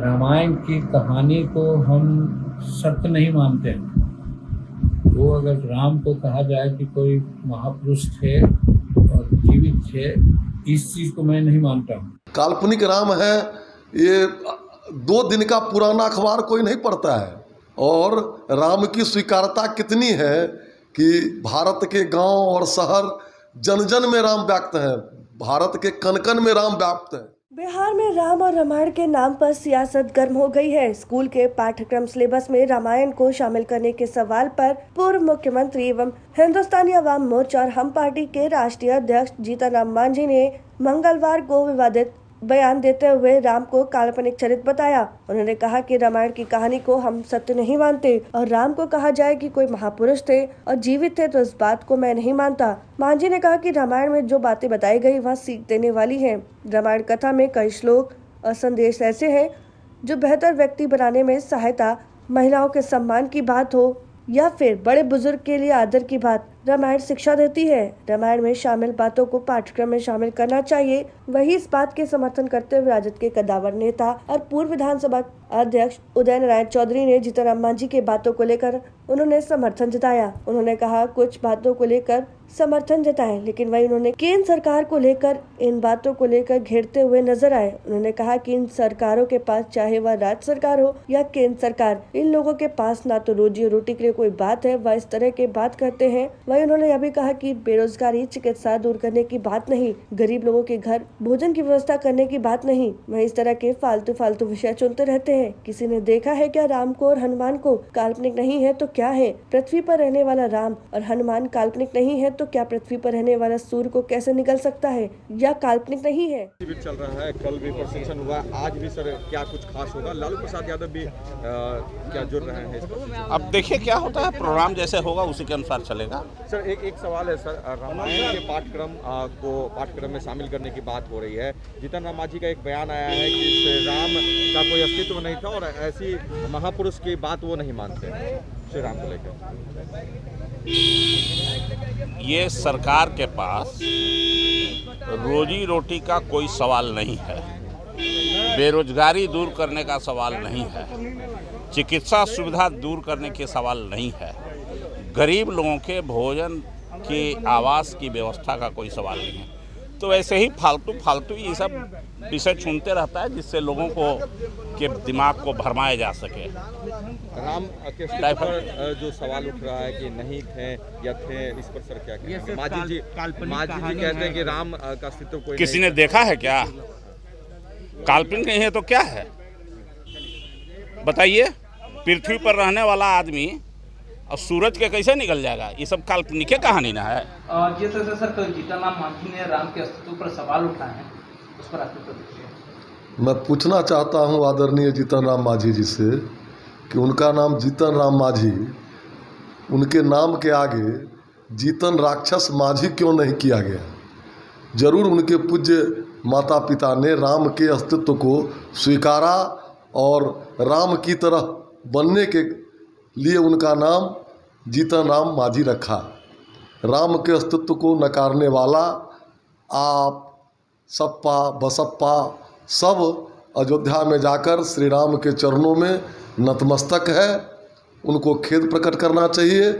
रामायण की कहानी को हम सत्य नहीं मानते हैं। वो अगर राम को कहा जाए कि कोई महापुरुष थे और जीवित थे, इस चीज़ को मैं नहीं मानता हूँ। काल्पनिक राम है, ये 2 दिन का पुराना अखबार कोई नहीं पढ़ता है। और राम की स्वीकारता कितनी है कि भारत के गांव और शहर जन जन में राम व्याप्त है, भारत के कन कन में राम व्याप्त है। बिहार में राम और रामायण के नाम पर सियासत गर्म हो गई है। स्कूल के पाठ्यक्रम सिलेबस में रामायण को शामिल करने के सवाल पर पूर्व मुख्यमंत्री एवं हिंदुस्तानी अवाम मोर्चा और हम पार्टी के राष्ट्रीय अध्यक्ष जीतन राम मांझी ने मंगलवार को विवादित बयान देते हुए राम को काल्पनिक चरित्र बताया। उन्होंने कहा कि रामायण की कहानी को हम सत्य नहीं मानते और राम को कहा जाए कि कोई महापुरुष थे और जीवित थे तो इस बात को मैं नहीं मानता। मांझी ने कहा कि रामायण में जो बातें बताई गई वह सीख देने वाली हैं। रामायण कथा में कई श्लोक और संदेश ऐसे हैं जो बेहतर व्यक्ति बनाने में सहायता, महिलाओं के सम्मान की बात हो या फिर बड़े बुजुर्ग के लिए आदर की बात, रामायण शिक्षा देती है। रामायण में शामिल बातों को पाठ्यक्रम में शामिल करना चाहिए। वही इस बात के समर्थन करते हुए राजद के कद्दावर नेता और पूर्व विधानसभा अध्यक्ष उदय नारायण चौधरी ने जीतन राम मांझी की बातों को लेकर उन्होंने समर्थन जताया। उन्होंने कहा कुछ बातों को लेकर समर्थन जताए, लेकिन वही उन्होंने केंद्र सरकार को लेकर इन बातों को लेकर घेरते हुए नजर आए। उन्होंने कहा कि इन सरकारों के पास, चाहे वह राज्य सरकार हो या केंद्र सरकार, इन लोगों के पास ना तो रोजी रोटी के लिए कोई बात है, वह इस तरह की बात करते हैं। वही उन्होंने यह भी कहा कि बेरोजगारी, चिकित्सा दूर करने की बात नहीं, गरीब लोगों के घर भोजन की व्यवस्था करने की बात नहीं, वह इस तरह के फालतू विषय चुनते रहते हैं। किसी ने देखा है क्या राम को और हनुमान को? काल्पनिक नहीं है तो क्या है? पृथ्वी पर रहने वाला राम और हनुमान काल्पनिक नहीं है तो क्या पृथ्वी पर रहने वाला सूर्य को कैसे निकल सकता है? या काल्पनिक नहीं है? चल रहा है, कल भी प्रशिक्षण हुआ, आज भी सर क्या कुछ खास होगा? लालू प्रसाद यादव भी क्या जुड़ रहे हैं इस पर? अब देखिए क्या होता है, प्रोग्राम जैसे होगा उसी के अनुसार चलेगा। सर एक सवाल है सर, रामायण के पाठ्यक्रम में शामिल करने की बात हो रही है। जीतन राम मांझी का एक बयान आया है कि राम का कोई अस्तित्व नहीं था और ऐसी महापुरुष की बात वो नहीं मानते श्री राम को लेकर। ये सरकार के पास रोजी रोटी का कोई सवाल नहीं है, बेरोजगारी दूर करने का सवाल नहीं है, चिकित्सा सुविधा दूर करने के सवाल नहीं है, गरीब लोगों के भोजन की, आवास की व्यवस्था का कोई सवाल नहीं है। तो ऐसे ही फालतू ये सब विषय चुनते रहता है जिससे लोगों को के दिमाग को भरमाया जा सके। राम के पर जो सवाल उठ रहा है कि नहीं थे या थे, इस पर सर क्या कहेंगे? मांझी जी कहते हैं कि राम का अस्तित्व कोई किसी ने देखा है क्या? काल्पनिक नहीं है तो क्या है बताइए? पृथ्वी पर रहने वाला आदमी और सूरज के कैसे निकल जाएगा? ये सब काल्पनिक कहानी ना है। जी सर, तो जीतन राम मांझी ने राम के अस्तित्व पर सवाल उठाए हैं, उस पर आपकी प्रतिक्रिया? मैं पूछना चाहता हूं आदरणीय जीतन राम मांझी जी से कि उनका नाम जीतन राम मांझी, उनके नाम के आगे जीतन राक्षस मांझी क्यों नहीं किया गया? जरूर उनके पूज्य माता पिता ने राम के अस्तित्व को स्वीकारा और राम की तरह बनने के लिए उनका नाम जीतन राम मांझी रखा। राम के अस्तित्व को नकारने वाला आप, सपा, बसपा सब अयोध्या में जाकर श्री राम के चरणों में नतमस्तक है। उनको खेद प्रकट करना चाहिए,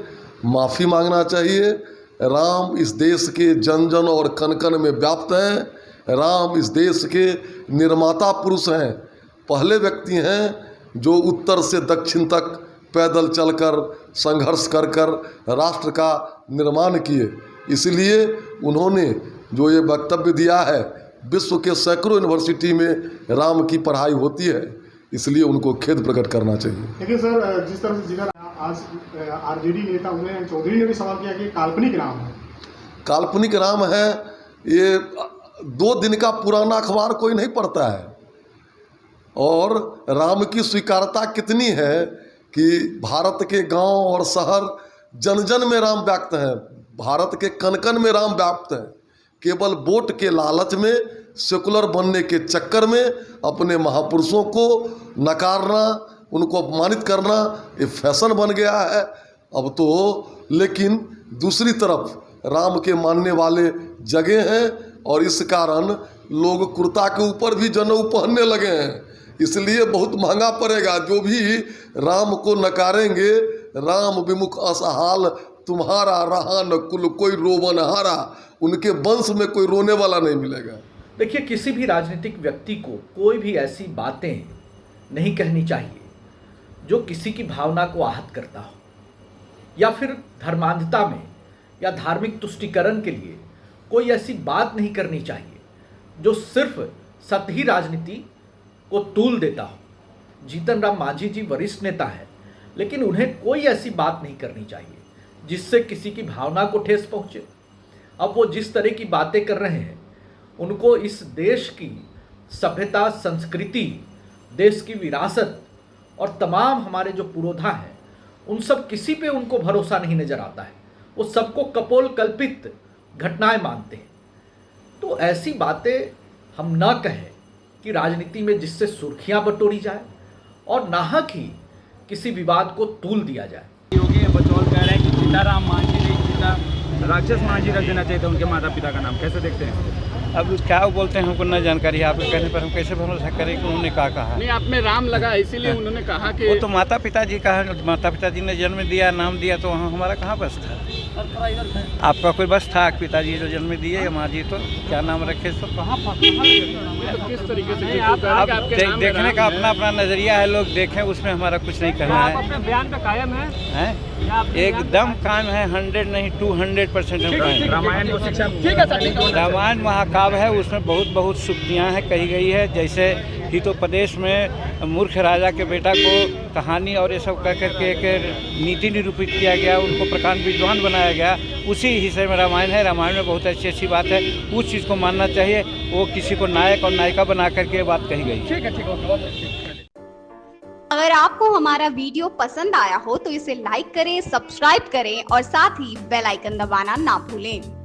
माफ़ी मांगना चाहिए। राम इस देश के जन जन और कन कन में व्याप्त हैं। राम इस देश के निर्माता पुरुष हैं, पहले व्यक्ति हैं जो उत्तर से दक्षिण तक पैदल चलकर संघर्ष कर राष्ट्र का निर्माण किए। इसलिए उन्होंने जो ये वक्तव्य दिया है, विश्व के सैकड़ों यूनिवर्सिटी में राम की पढ़ाई होती है, इसलिए उनको खेद प्रकट करना चाहिए। लेकिन सर, जिस तरह से जिधर आज आरजेडी नेता उदय चौधरी ने भी सवाल किया कि काल्पनिक राम है। काल्पनिक राम है, ये 2 दिन का पुराना अखबार कोई नहीं पढ़ता है। और राम की स्वीकारता कितनी है कि भारत के गांव और शहर जन जन में राम व्याप्त हैं, भारत के कन कन में राम व्याप्त हैं। केवल वोट के लालच में, सेकुलर बनने के चक्कर में अपने महापुरुषों को नकारना, उनको अपमानित करना ये फैशन बन गया है अब तो। लेकिन दूसरी तरफ राम के मानने वाले जगह हैं और इस कारण लोग कुर्ता के ऊपर भी जनेऊ पहनने लगे हैं। इसलिए बहुत महंगा पड़ेगा। जो भी राम को नकारेंगे, राम विमुख असहाल तुम्हारा रहा न कुल कोई रोवन हारा, उनके वंश में कोई रोने वाला नहीं मिलेगा। देखिए, किसी भी राजनीतिक व्यक्ति को कोई भी ऐसी बातें नहीं कहनी चाहिए जो किसी की भावना को आहत करता हो, या फिर धर्मांधता में या धार्मिक तुष्टीकरण के लिए कोई ऐसी बात नहीं करनी चाहिए जो सिर्फ सतही राजनीति को तूल देता हो। जीतन राम मांझी जी वरिष्ठ नेता है, लेकिन उन्हें कोई ऐसी बात नहीं करनी चाहिए जिससे किसी की भावना को ठेस पहुंचे। अब वो जिस तरह की बातें कर रहे हैं, उनको इस देश की सभ्यता, संस्कृति, देश की विरासत और तमाम हमारे जो पुरोधा हैं, उन सब किसी पे उनको भरोसा नहीं नजर आता है। वो सबको कपोल कल्पित घटनाएं मानते हैं। तो ऐसी बातें हम न कहें कि राजनीति में जिससे सुर्खियां बटोरी जाए और नाहक ही किसी विवाद को तूल दिया जाए। योगी बचौल कह रहे हैं कि जीताराम मांझी नहीं जीता, राक्षस मांझी रख देना चाहिए था उनके माता पिता का नाम, कैसे देखते हैं? अब क्या बोलते हैं हमको न जानकारी, आपके कहने पर हम कैसे भरोसा करें कि उन्होंने क्या कहा? नहीं, आप में राम लगा इसीलिए उन्होंने कहा कि वो तो माता पिताजी का है, माता पिताजी ने जन्म दिया, नाम दिया, तो वहाँ हमारा कहाँ बस था? आपका कोई बस था? पिताजी जो जन्म दिए या माँ जी, तो क्या नाम रखे? तो कहाँ किस तरीके से देखने का अपना अपना नजरिया है, लोग देखें, उसमें हमारा कुछ नहीं कहना है। अपने बयान पे कायम है? एकदम कायम है, 100 नहीं 200% रामायण को शिक्षा, ठीक है सर। रामायण महाकाव्य है, उसमें बहुत सुक्तियाँ हैं कही गई है। जैसे हितोपदेश में मूर्ख राजा के बेटा को कहानी और ये सब कह करके एक नीति निरूपित किया गया, उनको प्रकांड विद्वान बनाया गया, उसी हिस्से में रामायण है। रामायण में बहुत अच्छी बात है, उस चीज़ को मानना चाहिए। वो किसी को नायक और नायिका बना करके बात कही गई। ठीक है। अगर आपको हमारा वीडियो पसंद आया हो तो इसे लाइक करें, सब्सक्राइब करें और साथ ही बेल आइकन दबाना ना भूलें।